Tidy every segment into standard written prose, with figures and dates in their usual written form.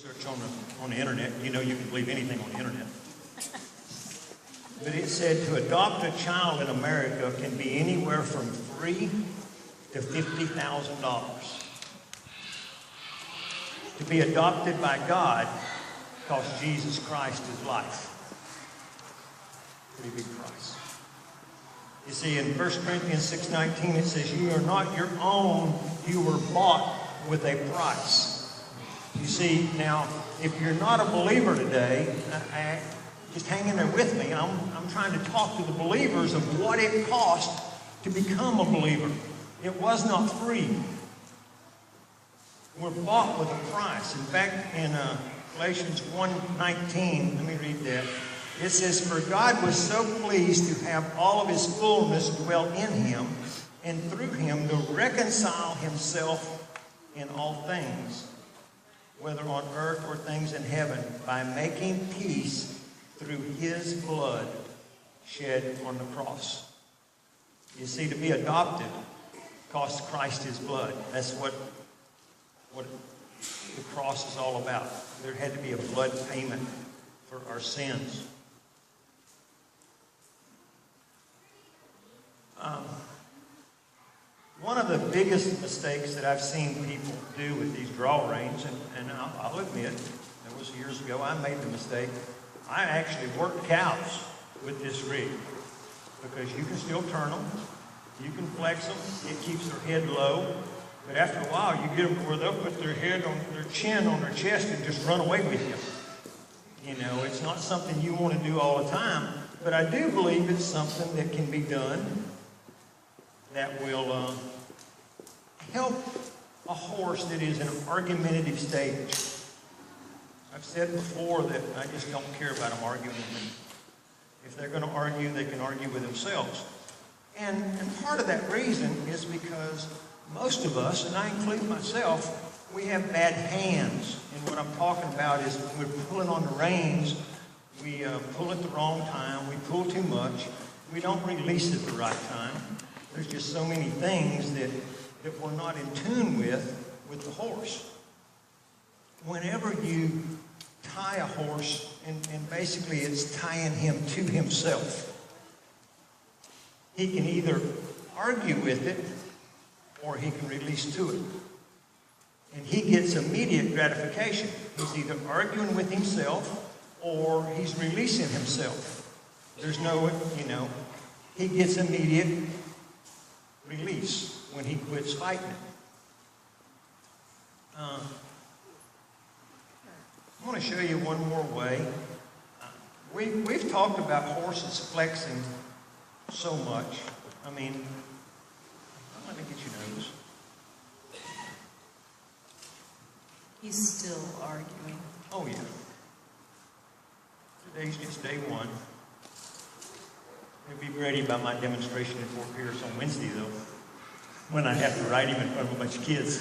research on the internet. You know you can believe anything on the internet. But it said to adopt a child in America can be anywhere from $3,000 to $50,000. To be adopted by God cost Jesus Christ his life. Pretty big price. You see, in 1 Corinthians 6:19, it says, "You are not your own, you were bought with a price." You see, now, if you're not a believer today, just hang in there with me. I'm trying to talk to the believers of what it cost to become a believer. It was not free. We're bought with a price. In fact, in Galatians 1:19, let me read that. It says, "For God was so pleased to have all of his fullness dwell in him, and through him to reconcile himself in all things, whether on earth or things in heaven, by making peace through his blood shed on the cross." You see, to be adopted cost Christ his blood. That's what the cross is all about. There had to be a blood payment for our sins. One of the biggest mistakes that I've seen people do with these draw reins, and I'll admit, that was years ago, I made the mistake. I actually worked cows with this rig because you can still turn them, you can flex them, it keeps their head low, but after a while you get them to where they'll put their head on their chin on their chest and just run away with you. You know, it's not something you want to do all the time, but I do believe it's something that can be done that will help a horse that is in an argumentative stage. I've said before that I just don't care about them arguing with me. If they're going to argue, they can argue with themselves. And part of that reason is because most of us, and I include myself, we have bad hands. And what I'm talking about is when we're pulling on the reins, we pull at the wrong time, we pull too much, we don't release at the right time. There's just so many things that we're not in tune with the horse. Whenever you tie a horse, and basically it's tying him to himself, he can either argue with it or he can release to it. And he gets immediate gratification. He's either arguing with himself or he's releasing himself. There's no, he gets immediate release when he quits fighting. I want to show you one more way. We've talked about horses flexing so much. I mean, let me get your nose. He's still arguing. Oh, yeah. Today's just day one. He'll be ready by my demonstration at Fort Pierce on Wednesday, though, when I have to ride him in front of a bunch of kids.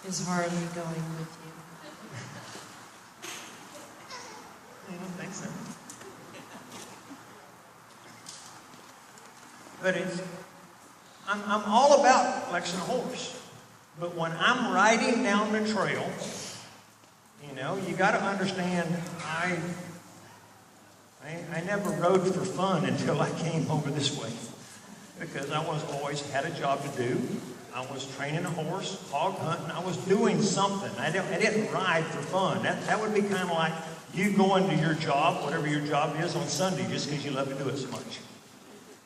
Is Harley going with you? I don't think so. But I'm all about flexing a horse. But when I'm riding down the trail, you got to understand, I never rode for fun until I came over this way. Because I was always had a job to do. I was training a horse, hog hunting. I was doing something. I didn't ride for fun. That would be kind of like you going to your job, whatever your job is, on Sunday just because you love to do it so much.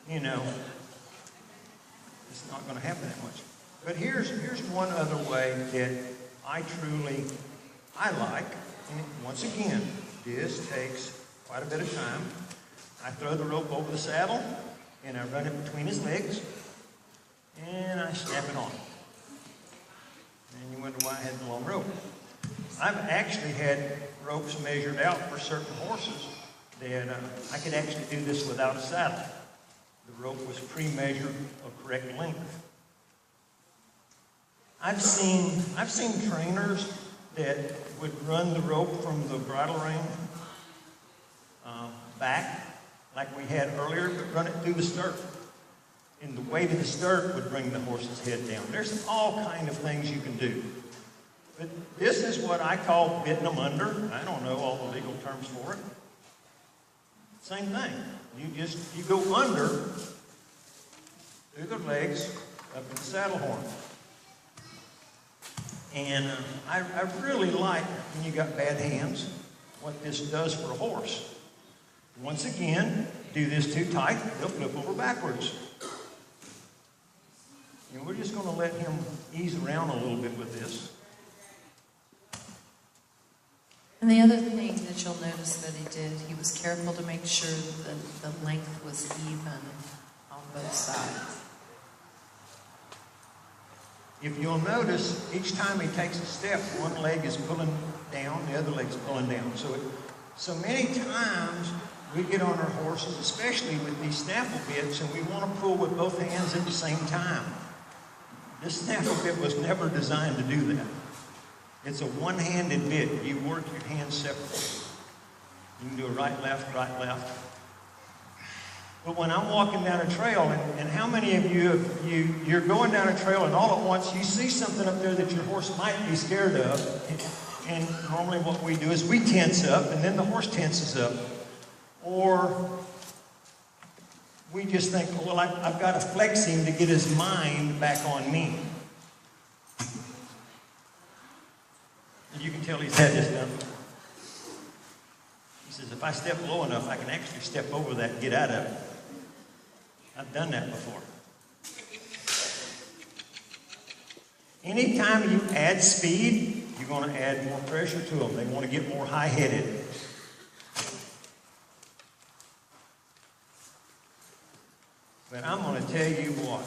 It's not going to happen that much. But here's one other way that I like. And once again, this takes quite a bit of time. I throw the rope over the saddle, and I run it between his legs, and I snap it on. And you wonder why I had the long rope. I've actually had ropes measured out for certain horses that I could actually do this without a saddle. The rope was pre-measured a correct length. I've seen trainers that would run the rope from the bridle rein back, like we had earlier, but run it through the stirrup. and the weight of the stirrup would bring the horse's head down. There's all kind of things you can do. But this is what I call bitting them under. I don't know all the legal terms for it. Same thing. You go under through the legs up in the saddle horn. And I really like, when you got bad hands, what this does for a horse. Once again, do this too tight, they'll flip over backwards. And we're just going to let him ease around a little bit with this. And the other thing that you'll notice that he did, he was careful to make sure that the length was even on both sides. If you'll notice, each time he takes a step, one leg is pulling down, the other leg's pulling down. So many times we get on our horses, especially with these snaffle bits, and we want to pull with both hands at the same time. This snaffle bit was never designed to do that. It's a one-handed bit. You work your hands separately. You can do a right, left, right, left. But when I'm walking down a trail, and how many of you're going down a trail and all at once you see something up there that your horse might be scared of, and normally what we do is we tense up and then the horse tenses up. Or we just think, well, I've got to flex him to get his mind back on me. And you can tell he's had this done. He says, if I step low enough, I can actually step over that and get out of it. I've done that before. Anytime you add speed, you're going to add more pressure to them. They want to get more high-headed. But I'm going to tell you what,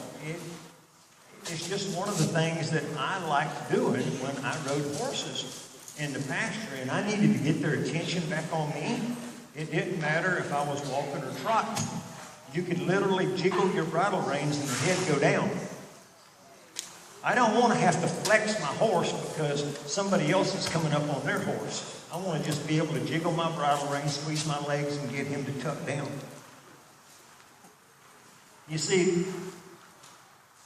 it's just one of the things that I liked doing when I rode horses in the pasture, and I needed to get their attention back on me. It didn't matter if I was walking or trotting. You could literally jiggle your bridle reins and your head go down. I don't want to have to flex my horse because somebody else is coming up on their horse. I want to just be able to jiggle my bridle reins, squeeze my legs, and get him to tuck down. You see,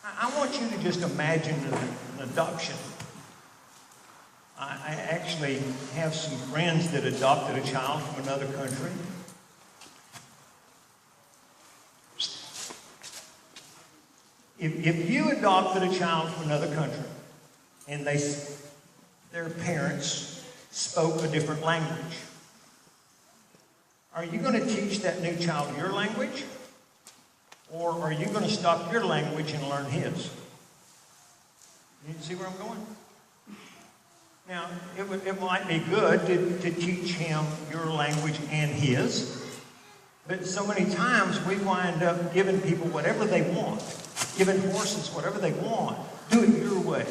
I want you to just imagine an adoption. I actually have some friends that adopted a child from another country. If you adopted a child from another country and their parents spoke a different language, are you going to teach that new child your language? Or are you going to stop your language and learn his? You see where I'm going? Now, it might be good to teach him your language and his, but so many times we wind up giving people whatever they want, giving horses whatever they want. Do it your way.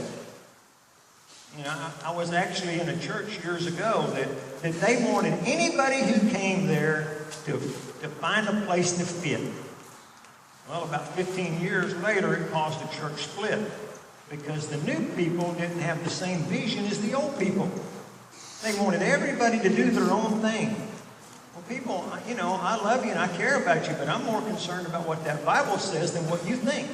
You know, I was actually in a church years ago that they wanted anybody who came there to find a place to fit. Well, about 15 years later, it caused a church split because the new people didn't have the same vision as the old people. They wanted everybody to do their own thing. Well, people, you know, I love you and I care about you, but I'm more concerned about what that Bible says than what you think.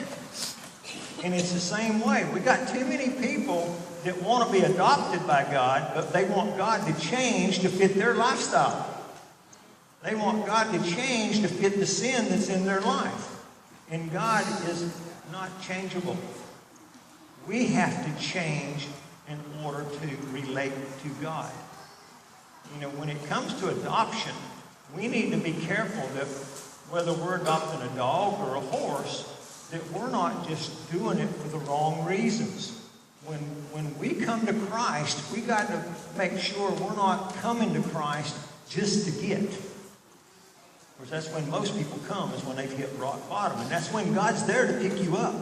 And it's the same way. We got too many people that want to be adopted by God, but they want God to change to fit their lifestyle. They want God to change to fit the sin that's in their life. And God is not changeable. We have to change in order to relate to God. You know, when it comes to adoption, we need to be careful that whether we're adopting a dog or a horse, that we're not just doing it for the wrong reasons. When we come to Christ, we got to make sure we're not coming to Christ just to get. Of course, that's when most people come, is when they've hit rock bottom. And that's when God's there to pick you up.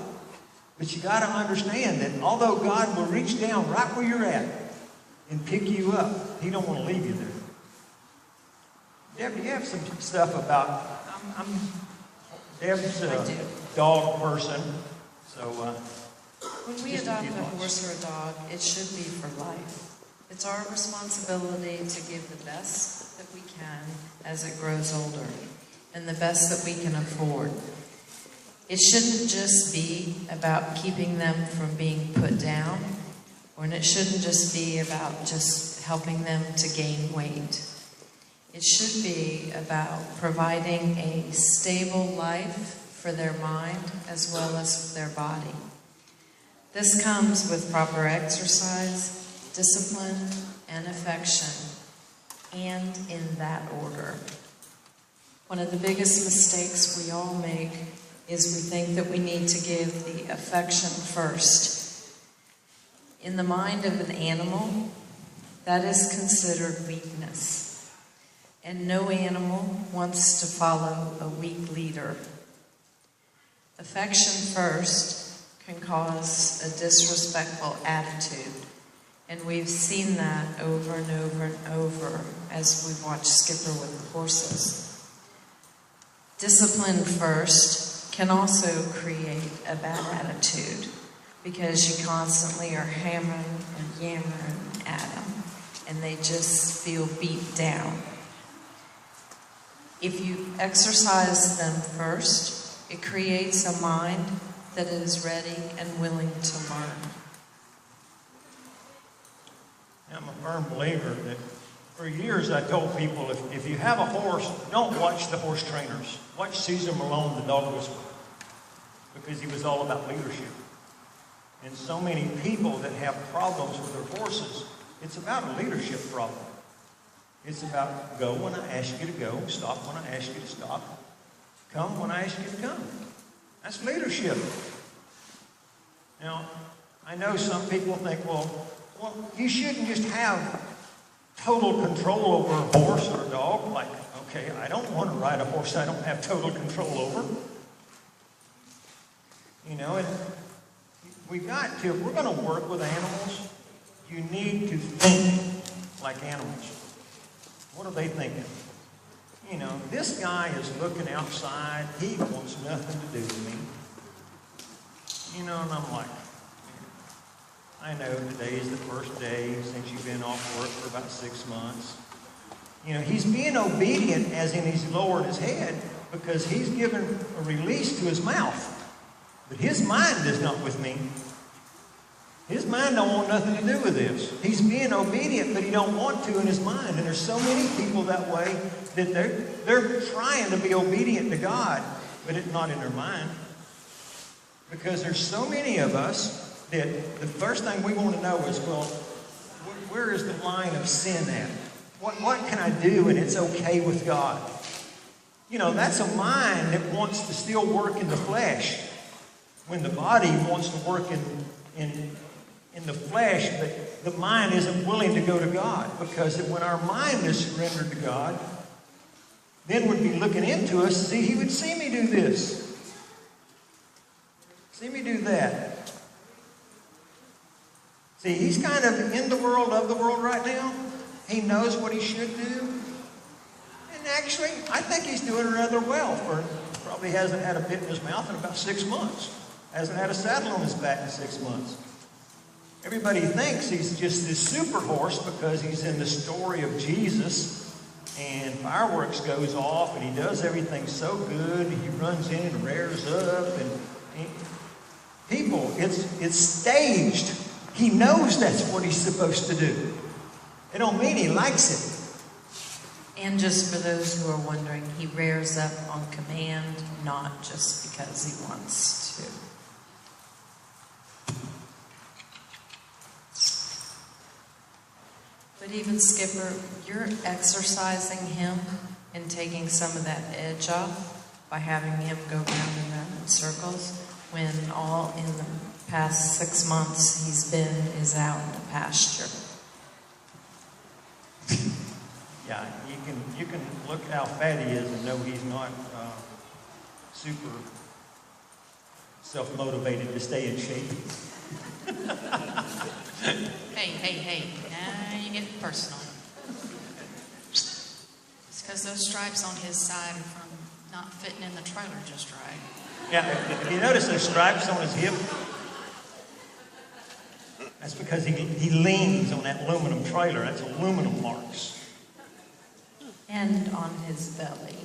But you got to understand that although God will reach down right where you're at and pick you up, He don't want to leave you there. Deb, do you have some stuff about... Deb's a dog person, so... when we adopt a horse or a dog, it should be for life. It's our responsibility to give the best that we can as it grows older, and the best that we can afford. It shouldn't just be about keeping them from being put down, and it shouldn't just be about just helping them to gain weight. It should be about providing a stable life for their mind as well as their body. This comes with proper exercise, discipline, and affection, and in that order. One of the biggest mistakes we all make is we think that we need to give the affection first. In the mind of an animal, that is considered weakness. And no animal wants to follow a weak leader. Affection first can cause a disrespectful attitude. And we've seen that over and over and over as we watch Skipper with the horses. Discipline first can also create a bad attitude because you constantly are hammering and yammering at them and they just feel beat down. If you exercise them first, it creates a mind that is ready and willing to learn. I'm a firm believer that for years I told people, if you have a horse, don't watch the horse trainers. Watch Caesar Malone, the dog whisperer, because he was all about leadership. And so many people that have problems with their horses, it's about a leadership problem. It's about go when I ask you to go, stop when I ask you to stop, come when I ask you to come. That's leadership. Now, I know some people think, well, you shouldn't just have total control over a horse or a dog. Like, okay, I don't want to ride a horse I don't have total control over. You know, and we've got to, if we're going to work with animals, you need to think like animals. What are they thinking? You know, this guy is looking outside. He wants nothing to do with me. You know, and I'm like, I know today is the first day since you've been off work for about 6 months. You know, he's being obedient as in he's lowered his head because he's given a release to his mouth. But his mind is not with me. His mind don't want nothing to do with this. He's being obedient, but he don't want to in his mind. And there's so many people that way that they're trying to be obedient to God, but it's not in their mind. Because there's so many of us that the first thing we want to know is, well, where is the line of sin at? What can I do and it's okay with God? You know, that's a mind that wants to still work in the flesh when the body wants to work in the flesh, but the mind isn't willing to go to God. Because when our mind is surrendered to God, then would be looking into us, see, he would see me do this. See me do that. See, he's kind of in the world, of the world right now. He knows what he should do. And actually, I think he's doing rather well. Probably hasn't had a bit in his mouth in about 6 months. Hasn't had a saddle on his back in 6 months. Everybody thinks he's just this super horse because he's in the story of Jesus and fireworks goes off and he does everything so good. He runs in and rears up and people, it's staged. He knows that's what he's supposed to do. It don't mean he likes it. And just for those who are wondering, he rears up on command, not just because he wants to. But even Skipper, you're exercising him and taking some of that edge off by having him go round and round in circles when all in the past 6 months is out in the pasture. Yeah, you can look how fat he is and know he's not super self-motivated to stay in shape. Hey, now you get personal. It's because those stripes on his side are from not fitting in the trailer just right. Yeah, if you notice those stripes on his hip, that's because he leans on that aluminum trailer. That's aluminum marks. And on his belly.